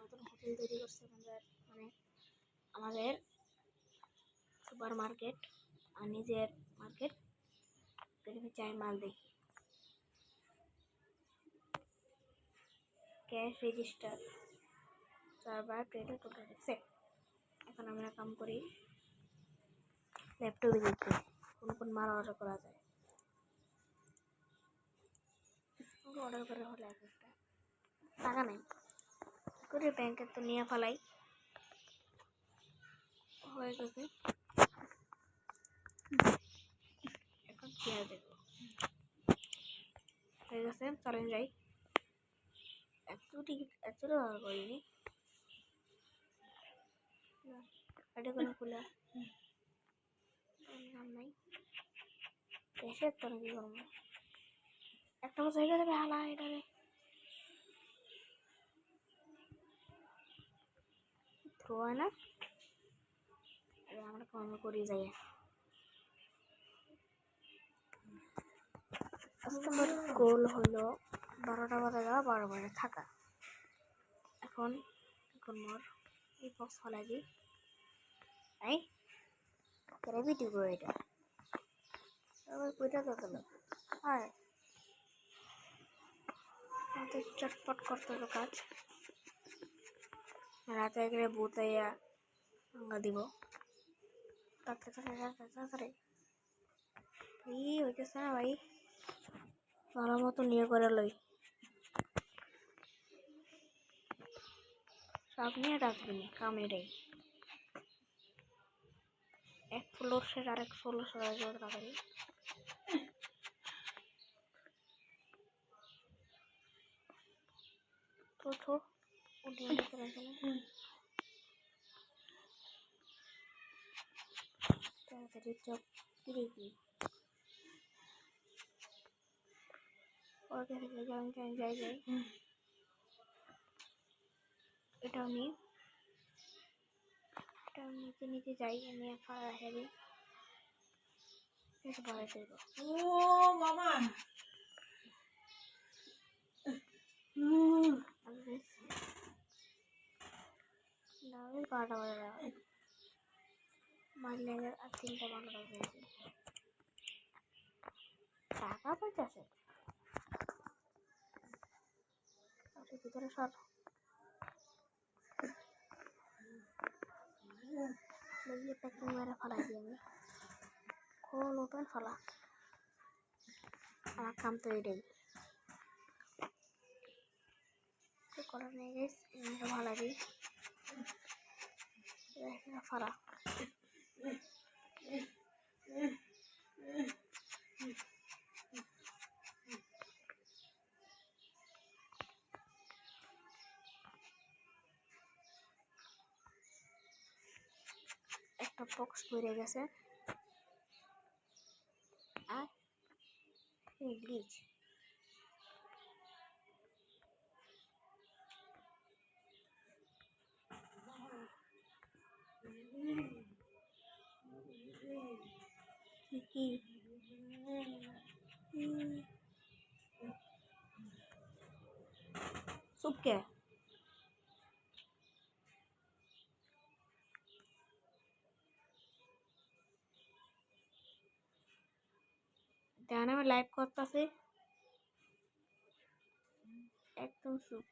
নতুন হোটেল তৈরি করছে আমাদের সুপার মার্কেট আর নিজের মার্কেট চাই মাল দেখি ক্যাশ রেজিস্টার সার্ভার ট্রেডে টোটাল সেট। এখন আমরা কাম করি ল্যাপটপে দেখি কোন মাল অর্ডার করা যায়। অর্ডার করে হলে এক একটা টাকা নেই করে ব্যাংকে তো নিয়ে ফেলাই হয়ে গেছে। এখন চেয়ার দেখবো হয়ে গেছে, চলেন যাই। এত ব্যবহার করিনি এটা কোনো খোলা নাম নাই এসে তো নাকি করবো একটা বছর হয়ে যাবে হালা এটারে থ্রো হয় না। আমরা কর্ম করি যাই। আজকে আমার গোল হলো 12টা বাজে যাওয়া 12 বাজে থাকা। এখন মোর এই বক্স ফলাই দিই এই কেরে ভিডিও করে এটা আবার কইটা তো গেল আর আমাদের চটপট করতে হলো কাজ। রাতে গেলে বুতাইয়া ভাঙা দিব তাড়াতাড়ি হইতেছে না ভাই ভালো মতো নিয়ে করে লই সব নিয়ে রাখবেন কাম এটাই এক ফ্লোর সে আর এক ফ্লোর সবাই তাড়াতাড়ি তো উঠিয়ে করে তাড়াতাড়ি চপ দেখি ওদের যাই এটাও নিতে যাই আমি ফাড়া রেখে দিই একটু ভয় দেব। ও মামা দাও 12টা বাজে মারলে আর 3টা বাংলা হয়েছে টাকা পাইতেছে ভিতরে সব প্যাকিং মেরে ফালাই দিই আমি খোল ওপেন ফালা আমার কাম তো এটাই করার নেই গেছ ফালাই দিই ফালা একটা বক্স পড়ে গেছে আর গ্লিচ কি সুপকে দেখেন আমি লাইভ করতেছি একদম চুপ।